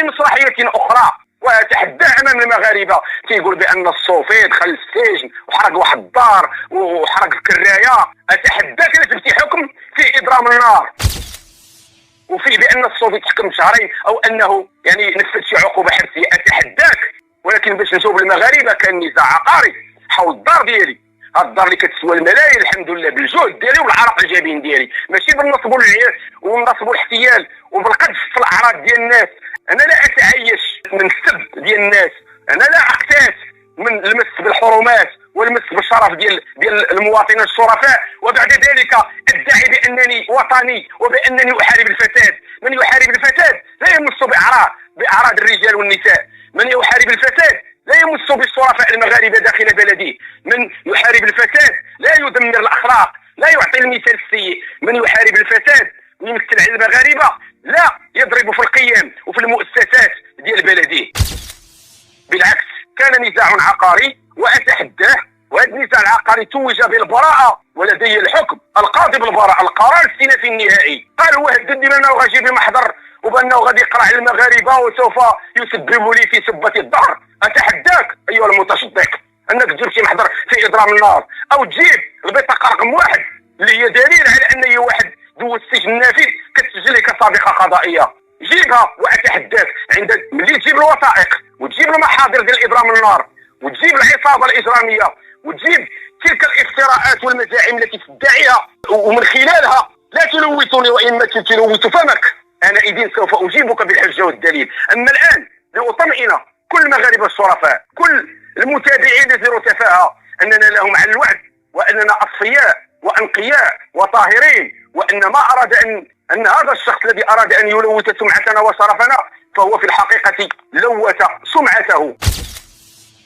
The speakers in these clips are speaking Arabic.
بمسرحية أخرى. وأتحدى أمام المغاربة تيقول بأن الصوفي دخل السجن وحرق واحد الدار وحرق الكراية. أتحداك لا تبتي حكم في إضرام النار وفيه بأن الصوفي تحكم بشهرين أو أنه يعني نفذ شي عقوبة حبسية. أتحداك. ولكن باش نشوف المغاربة كان نزاع عقاري حول الدار ديالي، هاد الدار اللي كتسوى الملايين الحمد لله بالجهد ديالي والعرق الجبين ديالي، ماشي بالنصب والنصب والاحتيال وبالقذف في الأعراض ديال الناس. أنا لا أتعيش من السب ديال الناس، أنا لا أقتات من المس بالحرمات والمس بالشرف ديال المواطنين الشرفاء، وبعد ذلك ادعي بانني وطني وبانني احارب الفساد. من يحارب الفساد لا يمس باعراض الرجال والنساء، من يحارب الفساد لا يمس بالشرفاء المغاربه داخل بلده، من يحارب الفساد لا يدمر الاخلاق، لا يعطي المثال السيء. من يحارب الفساد ويمثل على المغاربه لا يضرب في القيم وفي المؤسسات ديال بلده. بالعكس كان نزاع عقاري وأتحداه، وهذا النزاع العقاري توج بالبراءة ولدي الحكم. القاضي بالبراءة، القرار الاستئنافي النهائي قال هو هددني بأنه غادي يجيب محضر وبأنه غادي يقرع على المغاربة وسوف يسبب لي في سبة الظهر. أتحداك أيها المتشدق أنك تجيب شي محضر في إضرام النار أو تجيب البطاقة رقم 1 اللي هي دليل على أن أي واحد دوز السجن النافذ كتسجل لك كسابقة قضائية. جيبها. وأتحداك ملي تجيب الوثائق وتجيب المحاضر ديال إضرام النار وتجيب العصابة الإجرامية وتجيب تلك الافتراءات والمزاعم التي تدعيها ومن خلالها لا تلوثني وإما تلوث فمك، أنا إذن سوف أجيبك بالحجة والدليل. أما الآن لأطمئن كل المغاربة الشرفاء، كل المتابعين لزيرو تفاهة، أننا لهم على الوعد وأننا أصفياء وأنقياء وطاهرين، وأن ما أراد أن هذا الشخص الذي أراد أن يلوث سمعتنا وشرفنا فهو في الحقيقة لوث سمعته.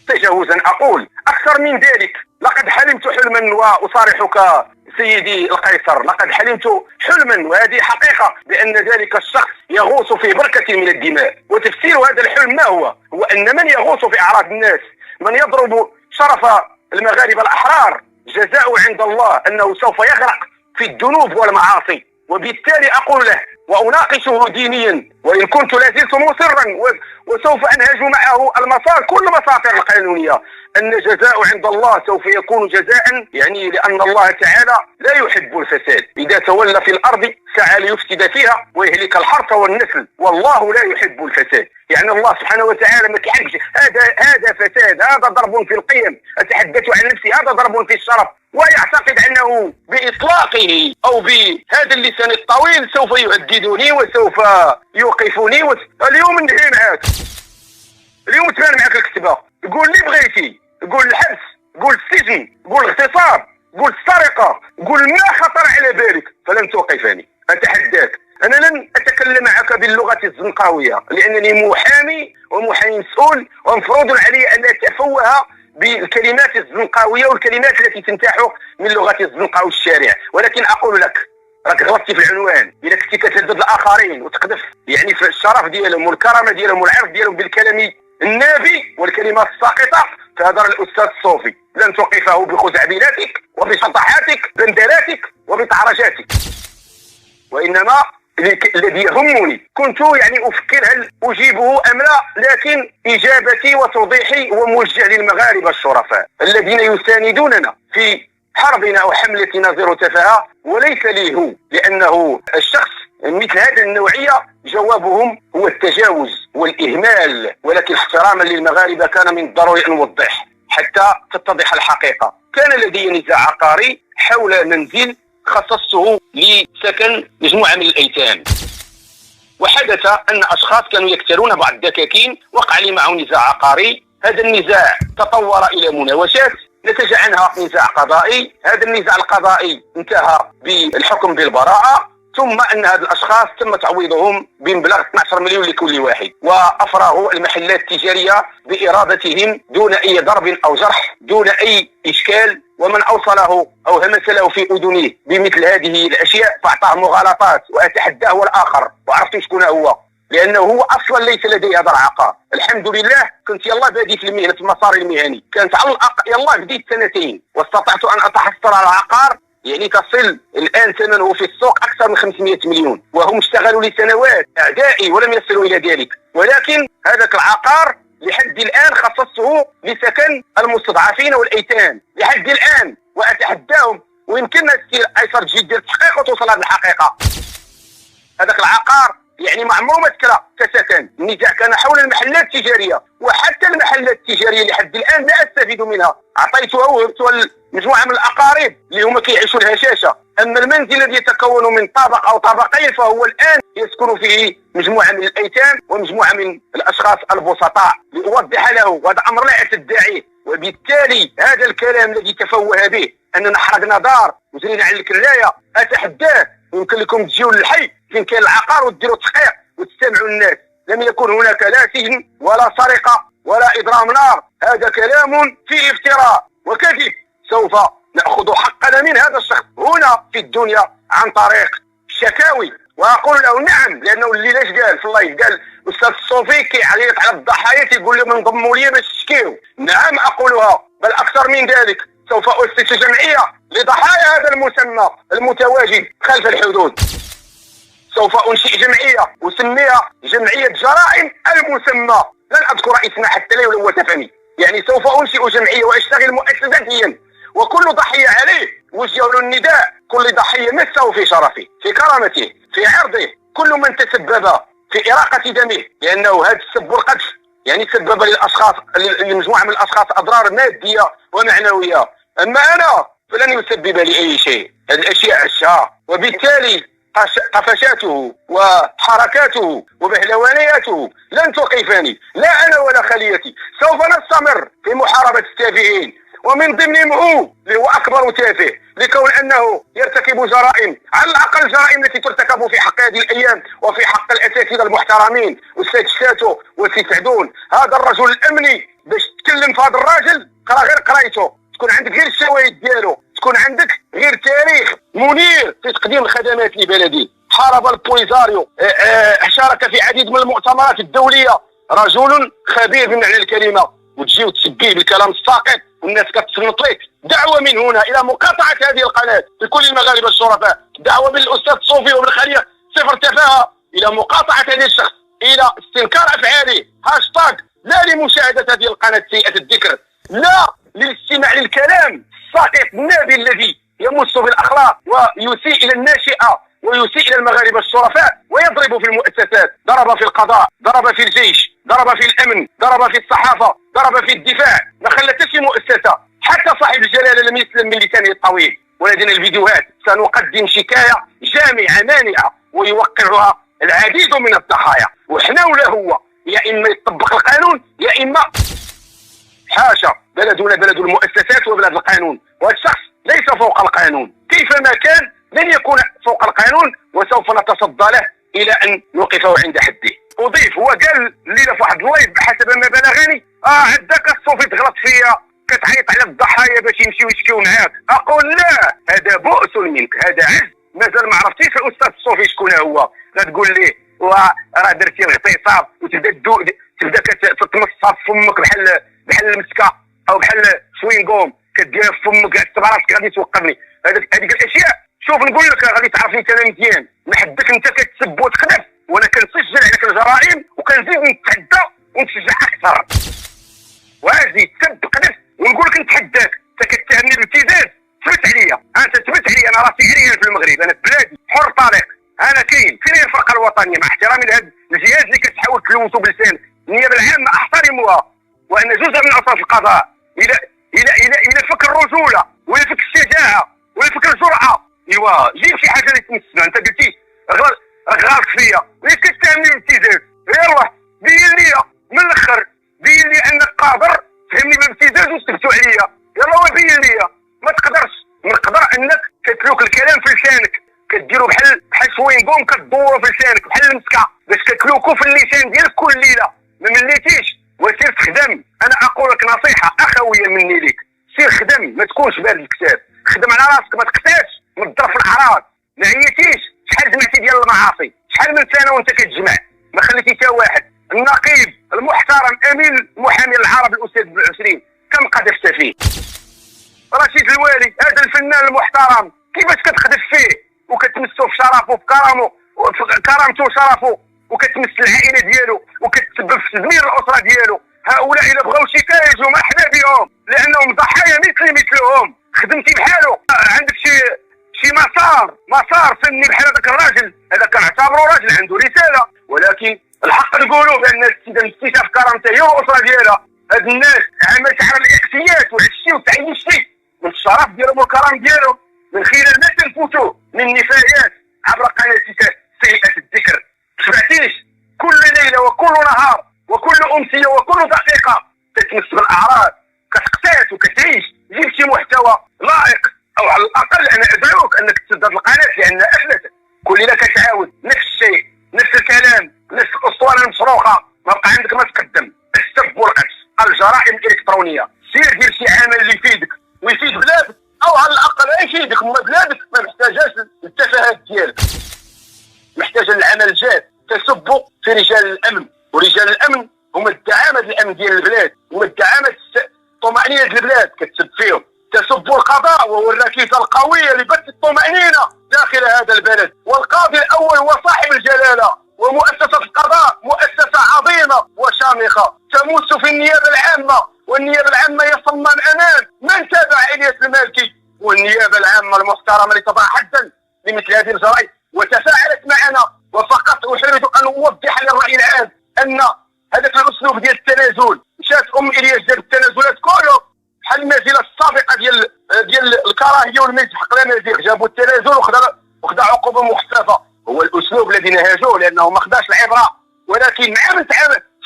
تجاوزا أقول أكثر من ذلك، لقد حلمت حلما وأصارحك سيدي القيصر، لقد حلمت حلما وهذه حقيقة بأن ذلك الشخص يغوص في بركة من الدماء. وتفسير هذا الحلم ما هو؟ هو أن من يغوص في أعراض الناس، من يضرب شرف المغاربة الأحرار، جزاء عند الله أنه سوف يغرق في الذنوب والمعاصي. وبالتالي أقول له وأناقشه دينيا وإن كنت لازلت مصرا وسوف أنهج معه المسار كل مساطر القانونية، أن جزاء عند الله سوف يكون جزاء يعني لأن الله تعالى لا يحب الفساد. إذا تولى في الأرض سعى ليفسد فيها ويهلك الحرث والنسل، والله لا يحب الفساد. يعني الله سبحانه وتعالى ما كيحبش هذا فساد، هذا ضرب في القيم. أتحدث عن نفسي، هذا ضرب في الشرف. ويعتقد أنه بإطلاقه أو بهذا اللسان الطويل سوف يهددني وسوف يوقفني اليوم ننهي معاك، اليوم تبان معاك الكتبة، قول اللي بغيتي، قول الحبس، قول السجن، قول الاغتصاب، قول السرقة، قول ما خطر على بالك فلن توقفني. أتحداك. أنا لن أتكلم معك باللغة الزنقاوية لأنني محامي ومحامي مسؤول ومفروض علي أن أتفوه بالكلمات الزنقاوية والكلمات التي تنتاح من لغة الزنقاوي الشارع. ولكن أقول لك راك غلطتي في العنوان. إذا كنتي كتهدد الآخرين وتقذف يعني في الشرف ديالهم والكرامة ديالهم والعرض ديالهم بالكلام النابي والكلمات الساقطة، فهذا الأستاذ الصوفي لن توقفه بخزعبلاتك وبشطحاتك بندلاتك وبطعرجاتك، وإنما الذي يهمني كنت يعني أفكر هل أجيبه أم لا، لكن إجابتي وتوضيحي هو موجه للمغاربة الشرفاء الذين يساندوننا في حربنا أو حملتنا زيرو تفاهة، وليس لي هو، لأنه الشخص مثل هذه النوعية جوابهم هو التجاوز والإهمال. ولكن احتراما للمغاربة كان من الضروري أن نوضح حتى تتضح الحقيقة. كان لدي نزاع عقاري حول منزل خصصته لسكن مجموعة من الأيتام، وحدث أن أشخاص كانوا يكتلون بعض الدكاكين، وقع لي معه نزاع عقاري. هذا النزاع تطور إلى مناوشات نتج عنها نزاع قضائي. هذا النزاع القضائي انتهى بالحكم بالبراءة، ثم أن هذه الأشخاص تم تعويضهم بمبلغ 12 مليون لكل واحد، وأفرغوا المحلات التجارية بإرادتهم دون أي ضرب أو جرح، دون أي إشكال. ومن أوصله أو همس له في أذنه بمثل هذه الأشياء فأعطاه مغالطات. وأتحداه هو الآخر وعرفت شكون هو، لأنه هو أصلا ليس لديه هذا العقار. الحمد لله كنت يلا بادي في المهنة، في المسار المهني، كانت على الأقل يلا بديت 2 سنين واستطعت أن أتحصل على العقار يعني تصل الان ثمنه في السوق اكثر من 500 مليون، وهم اشتغلوا لسنوات اعدائي ولم يصلوا الى ذلك. ولكن هذاك العقار لحد الان خصصته لسكن المستضعفين والايتام لحد الان، واتحداهم ويمكننا السير ايسر جدا ديال التحقيق وتوصل هذه الحقيقه. هذاك العقار يعني ما عمره ما تكرا كسكن، النزاع كان حول المحلات التجاريه، وحتى المحلات التجاريه لحد الان لا استفيد منها، اعطيتها وهبتها لمجموعه من الاقارب اللي هما كيعيشوا الهشاشه. اما المنزل الذي يتكون من طابق او طابقين فهو الان يسكن فيه مجموعه من الايتام ومجموعه من الاشخاص البسطاء، لاوضح له، وهذا امر لا يتدعيه. وبالتالي هذا الكلام الذي تفوه به اننا حرقنا دار وجرينا على الكرايه، اتحداه، يمكن لكم تجيوا للحي فين كاين العقار وتديروا تحقيق وتستمعوا الناس. لم يكن هناك لا سجن ولا سرقه ولا اضرام نار، هذا كلام فيه افتراء وكذب. سوف ناخذ حقنا من هذا الشخص هنا في الدنيا عن طريق الشكاوي، واقول له نعم، لانه اللي لاش قال في اللايف قال استاذ الصوفي كيعيط على الضحايا تيقول لهم انضموا لي باش تشكيو. نعم اقولها، بل اكثر من ذلك، سوف اسس جمعيه لضحايا هذا المسمى المتواجد خلف الحدود. سوف انشئ جمعيه اسميها جمعيه جرائم المسمى، لن اذكر اسمها حتى لا يلوث فمي. يعني سوف انشئ جمعيه واشتغل مؤسساتيا، وكل ضحيه عليه وجه له النداء، كل ضحيه مسه في شرفه، في كرامته، في عرضه، كل من تسبب في اراقه دمه، لانه هذا السب والقذف يعني سبب للاشخاص، لمجموعه من الاشخاص اضرار ماديه ومعنويه. اما انا فلن يسبب لي اي شيء، هذه الاشياء عشها، وبالتالي قفشاته وحركاته وبهلوانياته لن توقفني، لا انا ولا خليتي. سوف نستمر في محاربه التافهين، ومن ضمنهم هو اللي هو اكبر تافه، لكون انه يرتكب جرائم، على الاقل الجرائم التي ترتكب في حق هذه الايام وفي حق الاساتذه المحترمين، استاذ شاتو والسي سعدون. هذا الرجل الامني باش تكلم في هذا الراجل قرا غير قرايته، تكون عندك غير الشواهد ديالو، تكون عندك غير تاريخ منير في تقديم الخدمات لبلدي. حارب البوليساريو، شارك في عديد من المؤتمرات الدوليه، رجل خبير بمعنى الكلمه، وتجي وتسبيه بالكلام الساقط والناس كتصنت لك. دعوه من هنا الى مقاطعه هذه القناه لكل المغاربه الشرفاء، دعوه من الاستاذ صوفي ومن خليه صفر تفاهه الى مقاطعه هذا الشخص، الى استنكار افعاله. هاشتاج لا لمشاهده هذه القناه سيئه الذكر، لا للاستماع للكلام الساقط النابي الذي يمس بالاخلاق ويسيء الى الناشئه ويسيء الى المغاربه الشرفاء، ويضرب في المؤسسات، ضرب في القضاء، ضرب في الجيش، ضرب في الامن، ضرب في الصحافه، ضرب في الدفاع، ما خلت شي مؤسسه. حتى صاحب الجلاله لم يسلم من لسانه الطويل. ولدينا الفيديوهات، سنقدم شكايه جامعه مانعه ويوقعها العديد من الضحايا، وحنا ولا هو، يا اما يطبق القانون يا اما حاشا. بلدنا بلد المؤسسات وبلد القانون، وهذا الشخص ليس فوق القانون، كيفما كان لن يكون فوق القانون، وسوف نتصدى له الى ان نوقفه عند حده. اضيف، هو قال الليله في واحد اللايف بحسب ما بلغني، عندك الصوفي تغلط فيا، كتعيط على الضحايا باش يمشيو يشكيو معاك. اقول لا، هذا بؤس منك، هذا عجز. مازال ما عرفتيش الاستاذ الصوفي شكون هو، غتقول ليه راه درتي اغتصاب وتبدا كتمصها في فمك بحال المسكه او بحال سوينغوم، كديرها في فمك، كتب راسك غادي توقفني. هذيك الاشياء، شوف نقول لك غادي تعرفني انت مزيان، نحدك انت كتسب وتقذف، وانا كنسجل عليك الجرائم وكنزيد نتحدى ونتشجع اكثر. واجي تسب قذف ونقول لك نتحداك، انت كتهمني بالابتزاز، ثبت عليا، انت ثبت عليا، انا راسي عريان في المغرب، انا في بلادي حر طريق، انا كاين فين الفرقه الوطنيه، مع احترامي لهذا الجهاز اللي كتحاول تلوثوا بلسانك. النيابه العامه احترموها، وان جزء من اساس القضاء الى فك الرجوله ولا فك الشجاعه ولا فك الجرأه. ايوا جيب شي حاجه اللي تمسنا، انت قلتي راك غالط فيا، ليش كتهمني بالابتزاز؟ يلاه بين لي من الاخر، بين لي انك قادر تهمني بالابتزاز وتثبتوا عليا، يلاه بين لي. ما تقدرش، نقدر انك كتلوك الكلام في لسانك، كديروا بحال شوينغوم كدوروا في لسانك بحال المسكه باش كتلوكوا في اللسان ديالك كل ليله. ما مليتيش وسير تخدم. انا اقول لك نصيحه اخويه مني ليك، سير خدم، ما تكونش بارد الكتاب، خدم على راسك، ما تقتاش من الضرب في الاعراض. ما عييتيش، شحال جمعتي ديال المعاصي، شحال من سنه وانت كتجمع، ما خليتي حتى واحد. النقيب المحترم امين المحامي العرب الاستاذ بالعسرين كم قذفت فيه. رشيد الوالي هذا الفنان المحترم كيفاش كتخدف فيه وكتمسو في شرفه في كرامته وشرفه وكتمس العائله ديالو وكتسبب في تدمير الاسره ديالو. هؤلاء الا بغاو شكايه يجوا مرحبا بهم لانهم ضحايا مثلهم. خدمتي بحالو عندك شي مسار فني بحال هذاك الراجل، هذا كنعتبرو راجل عنده رساله، ولكن الحق نقولوا بان السيده مستيفه في كرامتها هي والاسره ديالها. هاد الناس عملت على الاقتيات وعشتي وتعيشتي من الشرف ديالهم والكرم ديالهم من خلال ما تنفوتوا من نفايات عبر قناتك سيئه الذكر. سمعتيش؟ كل ليله وكل نهار وكل امسيه وكل دقيقه تتمس بالاعراض، كتقتات وكتعيش. جيب شي محتوى لائق، او على الاقل انا ادعوك انك تسدد القناه لانها افلست. كل ليله كتعاود نفس الشيء، نفس الكلام، نفس الاسطوانه المصروخه، ما بقى عندك ما تقدم. السب والقتل، الجرائم الالكترونيه. سير دير شي عمل اللي يفيدك ويفيد بلادك، او على الاقل يفيدك. اما بلادك ما محتاجاش التفاهات ديالك، محتاجه للعمل الجاد. تسب في رجال الامن، ورجال الامن هما الدعامه الامن ديال البلاد، هما الدعامه طمأنينة البلاد. كتسب فيهم. تسب القضاء وهو الركيزه القويه لبث الطمأنينه داخل هذا البلد. والقاضي الاول هو صاحب الجلاله، ومؤسسه القضاء مؤسسه عظيمه وشامخه تمس في النيابه العامه، والنيابه العامه هي صمام امان من تابع الياس المالكي، والنيابه العامه المحترمه اللي تضع حدا لمثل هذه الجرائم وتفاعلت معنا. وفقط احب ان اوضح للراي العام ان هذاك الاسلوب ديال التنازل، مشات الياس ديال التنازلات كله بحال المزيله السابقه ديال الكراهيه والمزحق لا مزيغ، جابوا التنازل وخدا عقوبه مخففه. هو الاسلوب الذي نهجوه لانه ما خداش العبره. ولكن مع من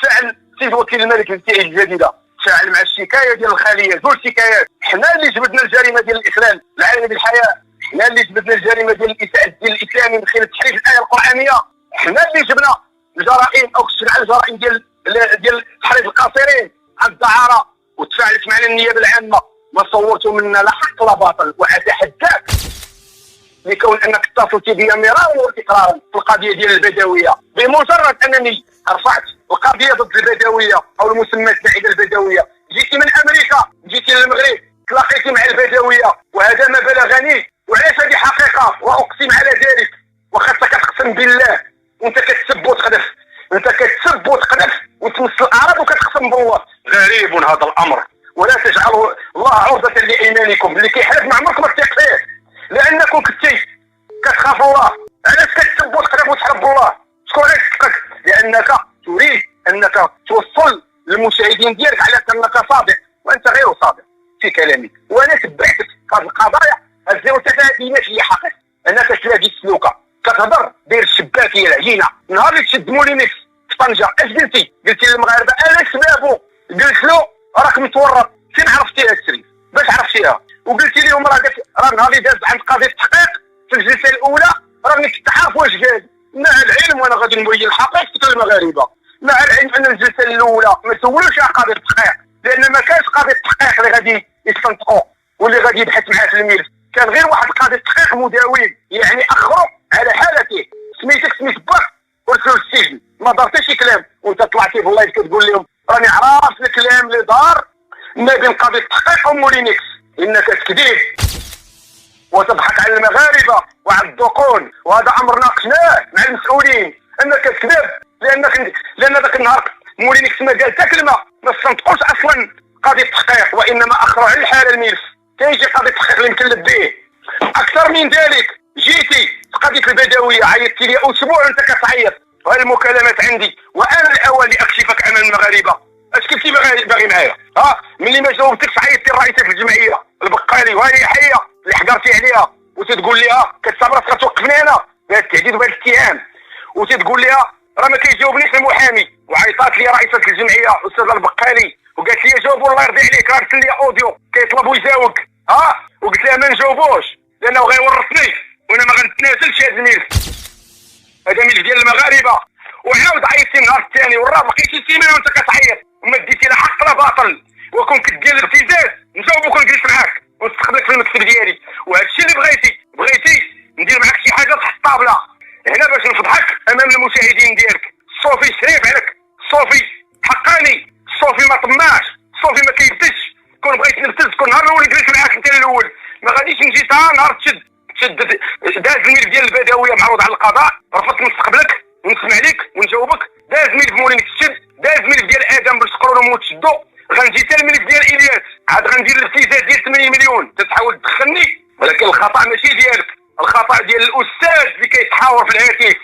فعل سيد وكيل الملك الانتهاء الجديده، فعل مع الشكايه ديال الخاليه، زول شكايات. حنا اللي جبدنا الجريمه ديال الاخلال العالمي بالحياه، حنا اللي جبدنا الجريمه ديال الاساءه الدين الاسلامي من خلال تحريف الايه القرانيه، حنا اللي جبنا الجرائم او كشفنا على الجرائم ديال تحريف القاصرين عن الدعاره، وتفاعلت معنا النيابه العامه. ما صورتوا منا لا حق لا باطل. واتحداك لكون انك اتصلت بي مرارا وتكرارا في القضيه ديال البدويه، بمجرد انني رفعت القضيه ضد البدويه او المسمات البعيده البدويه، جيتي من امريكا، جيتي للمغرب، تلاقيتي مع البدويه، وهذا ما بلغني. وعلاش هذه حقيقه واقسم على ذلك. وخاصك كتقسم بالله وانت كتسب وتقذف، انت كتسب وتقذف وتمس الاعراض وكتقسم بالله. غريب هذا الامر، ولا تجعلوا الله عرضه لايمانكم. اللي كيحلف ما عمرك ما تثق فيه، لانكم كنتي كتخاف الله. علاش كتسب وتقذف وتحرب الله؟ شكون غيصدقك؟ لانك تريد انك توصل للمشاهدين ديالك على انك صادق، وانت غير صادق في كلامك. وانا تبعتك في هذه القضايا الزيرو تفاهمات هي حقيقه. انك تلاقي السلوكه كتهضر داير الشباكيه العجينه. نهار اللي تشد مولينكس في طنجه اش قلتي؟ قلتي للمغاربه انا سبابو. قلت له راك متورط. فين عرفتيها السري؟ باش عرفتيها؟ وقلتي لهم راه نهار اللي داز عند قضيه التحقيق في الجلسه الاولى راني كنت عارف واش قال. مع العلم وانا غادي نبين الحقيقه للمغاربه، مع العلم ان الجلسه الاولى ما سولوش على قضيه التحقيق، لان ما كانش قضيه التحقيق اللي غادي يستنطقوا واللي غادي يبحث معاه في الملف. كان غير واحد قضيه تحقيق مداوم، يعني اخروا على حالته. سميتك سميت باك ورسلوا للسجن، ما دار حتى شي كلام. وانت طلعتي في اللايف كتقول لهم راني عارف الكلام اللي دار ما بين قضيه التحقيق ومولينكس. انك تكذب وتضحك على المغاربه وعلى الدقون، وهذا امر ناقشناه مع المسؤولين. انك تكذب لان ذاك النهار مولينكس ما قال حتى كلمه، ما استنطقوش اصلا قضيه التحقيق، وانما اخروا على الحاله الملف. كيجي قضيه التحقيق اللي مكلف به. اكثر من ذلك جيتي في قضيه البدويه عيطتي لي اسبوع وانت كتعيط، وهذه المكالمات عندي، وانا الاول لاكشفك امام المغاربه. اش كنتي باغي معايا؟ ملي ما جاوبتكش عيطتي لرئيسه الجمعيه البقالي وهي حيه اللي حضرتي عليها، وتتقول لي كتصبر كتوقفني انا بهذا التهديد وبهذا الاتهام، وتتقول لي راه ما كيجاوبنيش المحامي. وعيطات لي رئيسه الجمعيه استاذه البقالي وقالت لي جاوبوا الله يرضي عليك، ارسل لي اوديو كيطلب يجاوبك. وقلت لها ما نجاوبوش لانه غيورطني وانا ما غنتنازلش هذا الملف. هذا ملف ديال المغاربه. وعاود عيطتي النهار الثاني والرابع، بقيتي سيمانه وانت كتعيط وما ديتي لا حق لا باطل. وكون كدير الابتزاز نجاوبك ونجلس معاك ونستقبلك في المكتب ديالي. وهذا الشيء اللي بغيتي ندير معاك شي حاجه تحت الطابله هنا باش نفضحك امام المشاهدين ديالك. صوفي شريف عليك، صوفي حقاني، صوفي ما طماعش، صوفي ما كيبتش. كون بغيت نبتز كون نهار الاول جلست معاك انت الاول، ما غاديش نجي تا نهار تشد داز الملف ديال البدويه معروض على القضاء، رفضت نستقبلك ونسمع لك ونجاوبك. داز ملف مولين تشد، داز ملف ديال ادم باش تقرروا وموت تشدو. غنجي حتى الملف ديال الياس، عاد غندير الابتزاز ديال 80 مليون تتحاول تدخلني، ولكن الخطا ماشي ديالك، الخطا ديال الاستاذ اللي كيتحاور في الهاتف.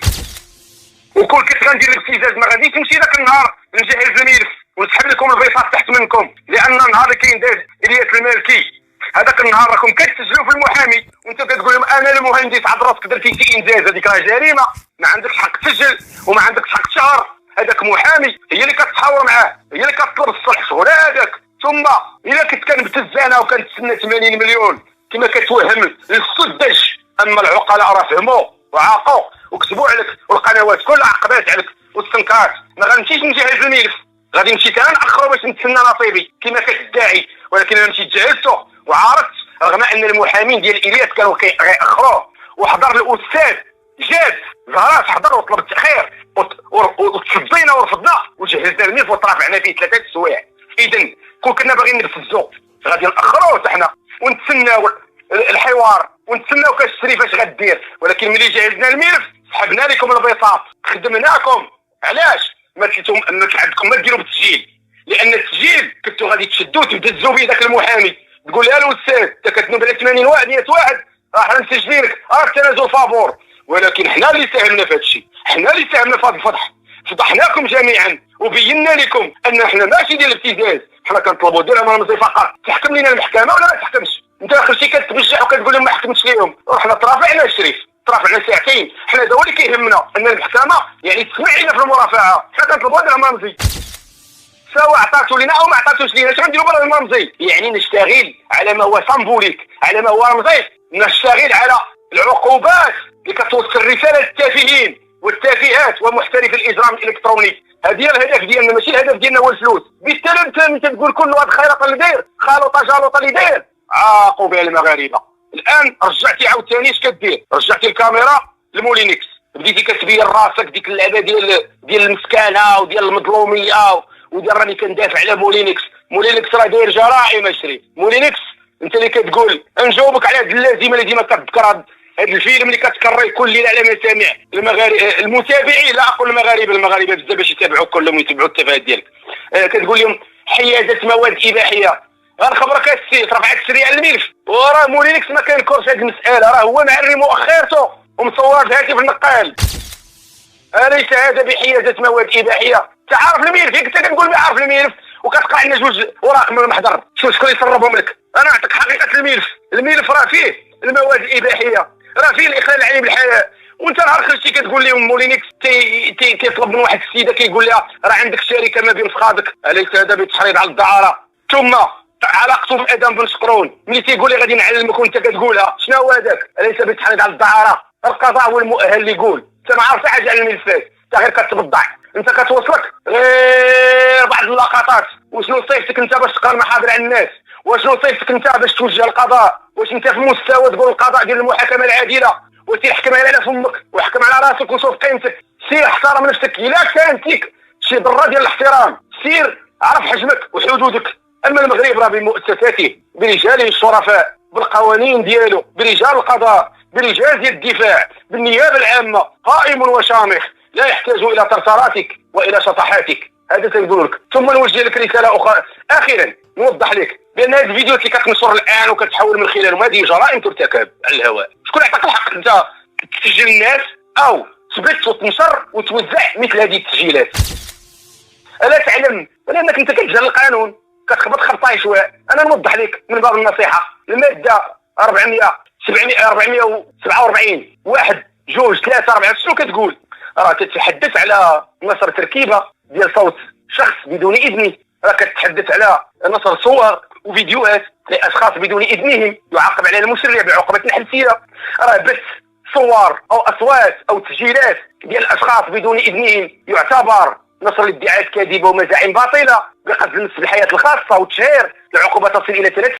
وكون كنت غندير الابتزاز ما غاديش نمشي ذاك النهار نجهز الملف ونسحب لكم البيصات تحت منكم، لان النهار اللي كاين داز الياس المالكي هذاك النهار راكم كتسجلوا في المحامي وانت كتقول لهم انا المهندس عاد راسك درتي شي انجاز، هذيك راه جريمه، ما عندكش حق تسجل وما عندكش حق تشهر. هذاك محامي هي اللي كتحاور معاه، هي اللي كتطلب الصلح، شغل هذاك. ثم الا كنت كنبتز انا وكنتسنى 80 مليون كما كتوهم السذج، اما العقلاء راه فهموا وعاقوا وكتبوا عليك والقنوات كلها عقبات عليك واستنكرت. ما غنمشيش نجهز الملف، غادي نمشي انا ناخرو باش نتسنى نصيبي كما كتدعي، ولكن انا مشيت جهزته وعارضت، رغم ان المحامين ديال الياس كانوا كيأخروه. وحضر الاستاذ جاد زهرات، حضر وطلب التاخير وتصدينا ورفضنا وجهزنا الملف وترافعنا فيه 3 سوايع. اذا كون كنا باغيين نبتزو غادي ناخروه حتى حنا ونتسناو الحوار ونتسناو كالشري فاش غدير، ولكن ملي جهزنا الملف سحبنا لكم البساط، خدمناكم. علاش ما عندكم ما ديروا بالتسجيل؟ لان التسجيل كنتو غادي تشدوا تبتزوا به ذاك المحامي، تقول له الاستاذ انت كتنوب على 80 واحد 100 واحد راه حنا مسجلينك، التنازل فابور. ولكن حنا اللي ساهمنا في هذا الشيء، حنا اللي ساهمنا في هذا الفضح، فضحناكم جميعا وبينا لكم ان حنا ماشي ديال الابتزاز، حنا كنطلبوا ديال رمزي فقط. تحكم لنا المحكمه ولا ما تحكمش؟ انت اخر شيء كتبجح وكتقول لهم ما حكمتش ليهم، وحنا ترافعنا الشريف، ترافعنا ساعتين. حنا هذا هو اللي كيهمنا، ان المحكمه يعني تسمع لنا في المرافعه. حنا كنطلبوا ديال رمزي سواء عطاتو لنا او ما عطاتوش لنا، اش غنديروا بلا رمزي؟ يعني نشتغل على ما هو سامبوليك، على ما هو رمزي، نشتغل على العقوبات اللي كتوصل رساله للتافهين والتافهات ومحترف الاجرام الالكتروني. هذه هي الهدف ديالنا، ماشي الهدف ديالنا هو الفلوس. بالتالي انت تقول كل هذا الخيرات اللي داير خالطه جالوطه اللي داير، عاقوا بها المغاربه. الان رجعتي عاوتاني اش كدير؟ رجعتي الكاميرا لمولينكس، بديتي كتبين راسك ديك اللعبه ديال المسكانه وديال المظلوميه وديال راني كندافع على مولينكس. مولينكس راه داير جرائم اشري. مولينكس انت اللي كتقول نجاوبك على هذه اللازمه اللي ديما كتذكر هذا الفيلم اللي كتكرر كل ليله على مسامع المتابعين، لا اقول المغاربه بزاف باش يتابعوك كلهم ويتبعوا التفاهات ديالك. كتقول لهم حيازه مواد اباحيه، غنخبرك السي رفعت السريه على الملف، وراه مولينكس ما كينكرش هذه المساله، راه هو معري مؤخرته ومصور في هاتف النقال. اليس هذا بحيازه مواد اباحيه؟ تعرف الملف؟ انت كتقول ما عارف الملف وكتقرا لنا 2 اوراق من المحضر، شكون يسربهم لك؟ انا نعطيك حقيقه الملف راه فيه المواد الاباحيه، راه فيه الاخلال العليم بالحياه. وانت نهار خرجتي كتقول لهم مولينكس تيطلب من واحد السيده كيقول لها راه عندك شركه ما بين فخادك، اليس هذا بتحريض على الدعاره؟ ثم علاقته بادم بن شقرون ملي تيقول لي غادي نعلمك وانت كتقولها، شنو هو هذاك؟ اليس بتحريض على الدعاره؟ القضاء هو المؤهل اللي يقول، انت ما عارف حاجه على الملفات، انت غير كتبضع، انت كتوصلك غير بعض اللقطات. وشنو صيفطك انت باش تقرا محاضر على الناس؟ وشنو صيفطك انت باش توجه القضاء؟ واش انت في مستوى تقول القضاء ديال المحاكمه العادله وسير حكم على فمك وحكم على راسك وشوف قيمتك؟ سير احترم نفسك، الا كان فيك شي ذره ديال الاحترام سير عرف حجمك وحدودك. اما المغرب راه بمؤسساته برجاله الشرفاء بالقوانين ديالو برجال القضاء برجال ديال الدفاع بالنيابه العامه قائم وشامخ، لا يحتاج الى ترتراتك والى شطحاتك. هذا تنقول لك. ثم نوجه لك رساله اخرى اخيرا نوضح لك بان هذه الفيديوهات اللي كتنشر الان وكتحول من خلالهم هذه جرائم ترتكب على الهواء. شكون عطاك الحق انت تسجل الناس او تبث وتنشر وتوزع مثل هذه التسجيلات؟ الا تعلم لانك انت كتجهل القانون كتخبط خبطه عشواء. انا نوضح لك من باب النصيحه، الماده 447 1 2 3 4 شنو كتقول؟ راه تتحدث على نشر تركيبه ديال صوت شخص بدون اذنه، راه كتحدث على نشر صور وفيديوهات لاشخاص بدون اذنهم يعاقب عليها المشرع بعقوبه حبسيه. راه بث صور او اصوات او تسجيلات ديال الاشخاص بدون اذنهم يعتبر نشر الادعاءات كاذبه ومزاعم باطله بقصد المس بالحياه الخاصه وتشهير. العقوبه تصل الى 3